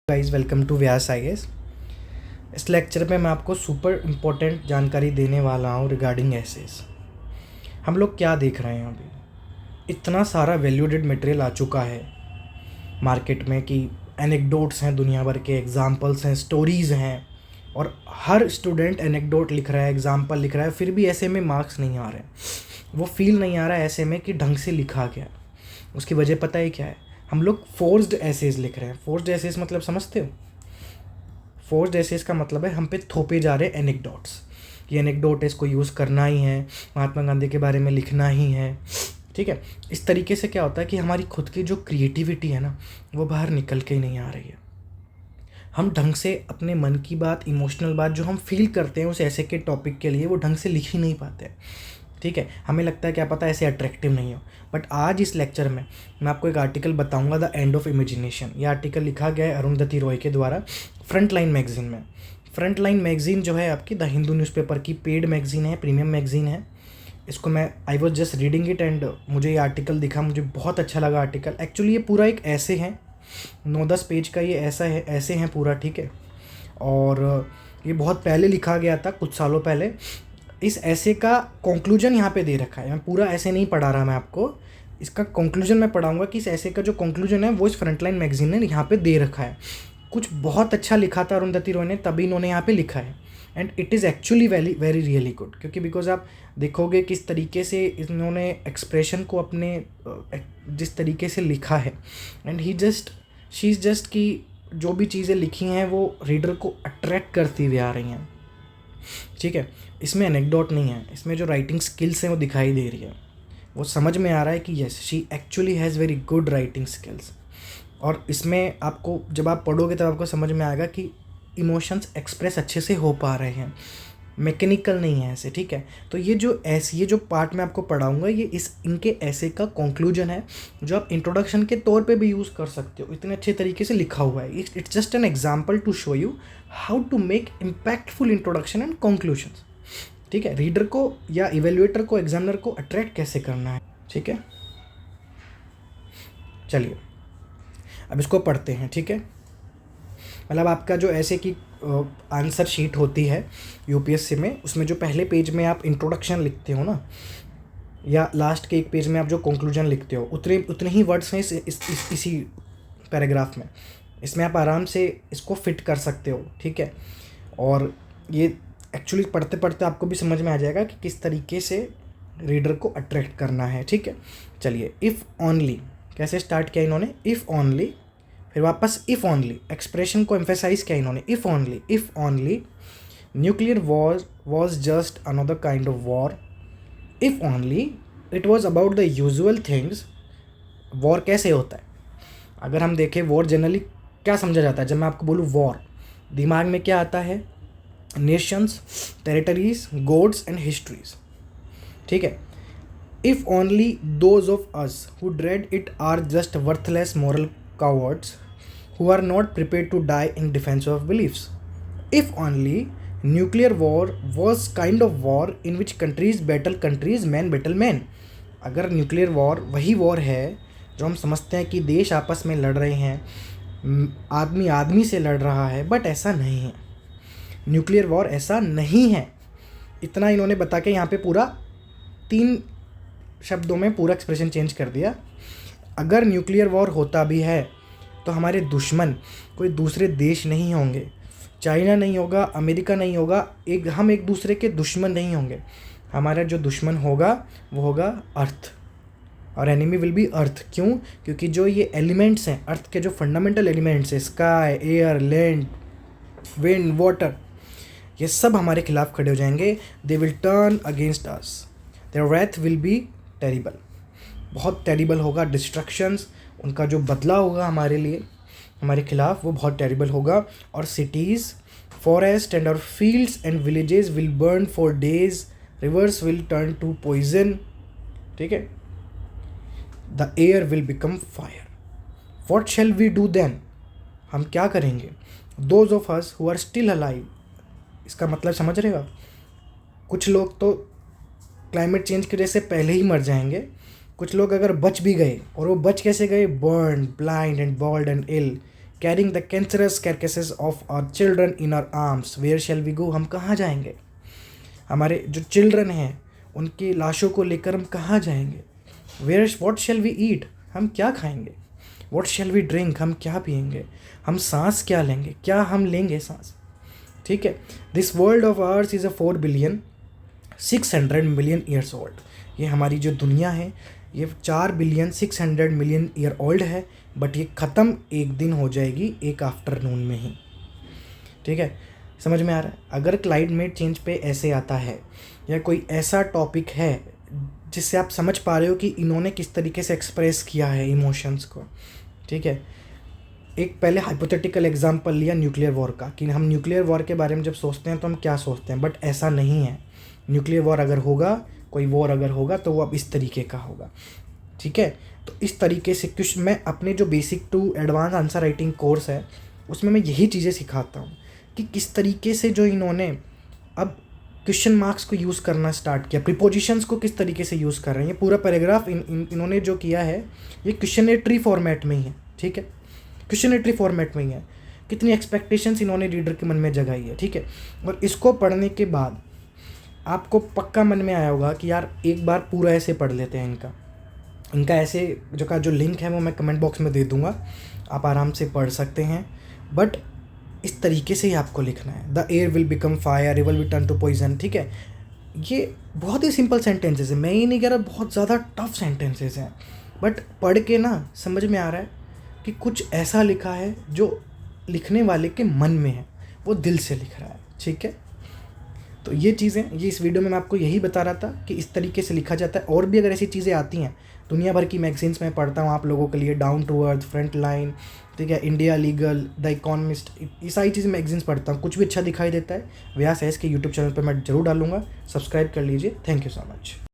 Guys, welcome to Vyas IAS. इस lecture में मैं आपको सुपर इम्पोर्टेंट जानकारी देने वाला हूँ रिगार्डिंग एसेस। हम लोग क्या देख रहे हैं अभी, इतना सारा वैल्यूडेड मटेरियल आ चुका है मार्केट में कि एनेक्डोट्स हैं, दुनिया भर के एग्जाम्पल्स हैं, स्टोरीज़ हैं, और हर स्टूडेंट एनेक्डोट लिख रहा है, एग्जाम्पल लिख रहा है, फिर भी ऐसे में मार्क्स नहीं आ रहे हैं। वो फील नहीं आ रहा है ऐसे में कि ढंग से लिखा गया। उसकी वजह पता है क्या है? हम लोग फोर्स्ड एसेज लिख रहे हैं। फोर्स्ड एसेज मतलब समझते हो? फोर्स्ड एसेज का मतलब है हम पे थोपे जा रहे एनेक्डोट्स। ये एनेक्डोट है, इसको यूज़ करना ही है, महात्मा गांधी के बारे में लिखना ही है, ठीक है। इस तरीके से क्या होता है कि हमारी खुद की जो क्रिएटिविटी है ना, वो बाहर निकल के ही नहीं आ रही है। हम ढंग से अपने मन की बात, इमोशनल बात जो हम फील करते हैं उस ऐसे के टॉपिक के लिए, वो ढंग से लिख ही नहीं पाते, ठीक है। हमें लगता है क्या पता ऐसे अट्रैक्टिव नहीं हो। बट आज इस लेक्चर में मैं आपको एक आर्टिकल बताऊंगा, द एंड ऑफ इमेजिनेशन। ये आर्टिकल लिखा गया है अरुंधति रॉय के द्वारा फ्रंटलाइन मैगजीन में। फ्रंटलाइन मैगजीन जो है आपकी द हिंदू न्यूज़पेपर की पेड मैगजीन है, प्रीमियम मैगजीन है। इसको मैं I was just reading it and मुझे ये आर्टिकल दिखा, मुझे बहुत अच्छा लगा आर्टिकल। एक्चुअली ये पूरा एक ऐसे है, 9-10 पेज का ये ऐसा है, ऐसे हैं पूरा, ठीक है। और ये बहुत पहले लिखा गया था, कुछ सालों पहले। इस ऐसे का कंक्लूजन यहाँ पे दे रखा है। मैं पूरा ऐसे नहीं पढ़ा रहा, मैं आपको इसका कंक्लूजन मैं पढ़ाऊंगा कि इस ऐसे का जो कंक्लूजन है वो इस फ्रंटलाइन मैगजीन ने यहाँ पे दे रखा है। कुछ बहुत अच्छा लिखा था अरुंधति रॉय ने, तभी इन्होंने यहाँ पे लिखा है। And it is actually very very really good, क्योंकि बिकॉज आप देखोगे किस तरीके से इन्होंने एक्सप्रेशन को अपने जिस तरीके से लिखा है, एंड शी इज़ जस्ट कि जो भी चीज़ें लिखी हैं वो रीडर को अट्रैक्ट करती हुई आ रही हैं, ठीक है। इसमें एनेक्डोट नहीं है, इसमें जो राइटिंग स्किल्स हैं वो दिखाई दे रही है। वो समझ में आ रहा है कि yes, she actually has very good writing skills. और इसमें आपको जब आप पढ़ोगे तब आपको समझ में आएगा कि इमोशंस एक्सप्रेस अच्छे से हो पा रहे हैं, मैकेनिकल नहीं है ऐसे, ठीक है। तो ये जो पार्ट मैं आपको पढ़ाऊंगा, ये इनके ऐसे का कंक्लूजन है, जो आप इंट्रोडक्शन के तौर पे भी यूज़ कर सकते हो। इतने अच्छे तरीके से लिखा हुआ है। It's just an example to show you how to make impactful introduction and conclusions, ठीक है। रीडर को या इवेल्युएटर को, एग्जामिनर को अट्रैक्ट कैसे करना है, ठीक है। चलिए अब इसको पढ़ते हैं, ठीक है। मतलब आपका जो ऐसे की आंसर शीट होती है यूपीएससी में, उसमें जो पहले पेज में आप इंट्रोडक्शन लिखते हो ना, या लास्ट के एक पेज में आप जो कंक्लूजन लिखते हो, उतने ही वर्ड्स हैं इसी पैराग्राफ में। इसमें आप आराम से इसको फिट कर सकते हो, ठीक है। और ये एक्चुअली पढ़ते पढ़ते आपको भी समझ में आ जाएगा कि किस तरीके से रीडर को अट्रैक्ट करना है, ठीक है। चलिए, इफ़ ऑनली कैसे स्टार्ट किया इन्होंने, इफ़ ऑनली, फिर वापस इफ़ ऑनली, एक्सप्रेशन को एम्फेसाइज किया इन्होंने। If only nuclear was just another kind of war, if only it was about the usual things. War कैसे होता है? अगर हम देखें वॉर जनरली क्या समझा जाता है, जब मैं आपको बोलूँ वॉर, दिमाग में क्या आता है? Nations, territories, gods and histories, ठीक है। If only those of us who dread it are just worthless moral cowards who are not prepared to die in defense of beliefs. If only nuclear war was kind of war in which countries battle countries, men battle men. अगर nuclear war वही war है जो हम समझते हैं कि देश आपस में लड़ रहे हैं, आदमी आदमी से लड़ रहा है, बट ऐसा नहीं है। न्यूक्लियर वॉर ऐसा नहीं है। इतना इन्होंने बता के यहाँ पे पूरा 3 शब्दों में पूरा एक्सप्रेशन चेंज कर दिया। अगर न्यूक्लियर वॉर होता भी है तो हमारे दुश्मन कोई दूसरे देश नहीं होंगे, चाइना नहीं होगा, अमेरिका नहीं होगा, हम एक दूसरे के दुश्मन नहीं होंगे। हमारा जो दुश्मन होगा वो होगा अर्थ, और एनिमी विल बी अर्थ। क्यों? क्योंकि जो ये एलिमेंट्स हैं अर्थ के, जो फंडामेंटल एलिमेंट्स हैं, sky, air, land, wind, water, ये सब हमारे खिलाफ खड़े हो जाएंगे। They will turn against us, their wrath will be terrible. बहुत टेरिबल होगा, डिस्ट्रक्शंस, उनका जो बदला होगा हमारे लिए, हमारे खिलाफ, वो बहुत टेरिबल होगा। और सिटीज़, फॉरेस्ट एंड और fields and villages will burn for days, rivers will turn to poison, ठीक है। The air will become fire. What shall we do then? हम क्या करेंगे? Those of us who are still alive, इसका मतलब समझ रहे हो आप? कुछ लोग तो क्लाइमेट चेंज की वजह से पहले ही मर जाएंगे, कुछ लोग अगर बच भी गए, और वो बच कैसे गए? Burn, blind and bald and ill, carrying the cancerous carcasses of our children in our arms, where shall we go, हम कहाँ जाएंगे? हमारे जो चिल्ड्रन हैं उनकी लाशों को लेकर हम कहाँ जाएंगे? Where what shall we eat, हम क्या खाएंगे? व्हाट शैल वी ड्रिंक, हम क्या पिएंगे? हम सांस क्या लेंगे, क्या हम लेंगे सांस? ठीक है। This world of hours is a 4,600,000,000 years old, ये हमारी जो दुनिया है ये 4,600,000,000 ईयर ओल्ड है, बट ये ख़त्म एक दिन हो जाएगी, एक आफ्टरनून में ही। ठीक है, समझ में आ रहा है? अगर क्लाइमेट चेंज पे ऐसे आता है या कोई ऐसा टॉपिक है जिससे आप समझ पा रहे हो कि इन्होंने किस तरीके से एक्सप्रेस किया है इमोशंस को, ठीक है। एक पहले हाइपोथेटिकल एग्जांपल लिया न्यूक्लियर वॉर का, कि हम न्यूक्लियर वॉर के बारे में जब सोचते हैं तो हम क्या सोचते हैं, बट ऐसा नहीं है। न्यूक्लियर वॉर अगर होगा, कोई वॉर अगर होगा तो वो अब इस तरीके का होगा, ठीक है। तो इस तरीके से कुछ मैं अपने जो basic to advance answer writing course है उसमें मैं यही चीज़ें सिखाता हूँ कि किस तरीके से जो इन्होंने अब क्वेश्चन मार्क्स को यूज़ करना स्टार्ट किया, प्रीपोजिशंस को किस तरीके से यूज़ कर रहे हैं। ये पूरा पैराग्राफ इन्होंने जो किया है ये क्वेश्चनेटरी फॉर्मेट में ही है, ठीक है, क्वेश्चनेटरी फॉर्मेट में ही है। कितनी एक्सपेक्टेशंस इन्होंने रीडर के मन में जगाई है, ठीक है। और इसको पढ़ने के बाद आपको पक्का मन में आया होगा कि यार एक बार पूरा ऐसे पढ़ लेते हैं इनका ऐसे जो लिंक है वो मैं कमेंट बॉक्स में दे दूँगा, आप आराम से पढ़ सकते हैं। बट इस तरीके से ही आपको लिखना है, the air will become fire, will be turn to poison, ठीक है। ये बहुत ही सिंपल सेंटेंसेस है, मैं ये नहीं कह रहा बहुत ज़्यादा टफ सेंटेंसेस हैं, बट पढ़ के ना समझ में आ रहा है कि कुछ ऐसा लिखा है जो लिखने वाले के मन में है, वो दिल से लिख रहा है, ठीक है। तो ये चीज़ें, ये इस वीडियो में मैं आपको यही बता रहा था कि इस तरीके से लिखा जाता है। और भी अगर ऐसी चीज़ें आती हैं, दुनिया भर की मैगजीन्स में पढ़ता हूँ आप लोगों के लिए, down to earth, front line, ठीक है, इंडिया लीगल, द इकोनॉमिस्ट, ये सारी चीज़ें मैगजीन्स पढ़ता हूँ। कुछ भी अच्छा दिखाई देता है व्यास एस के यूट्यूब चैनल पर मैं ज़रूर डालूंगा, सब्सक्राइब कर लीजिए। Thank you so much.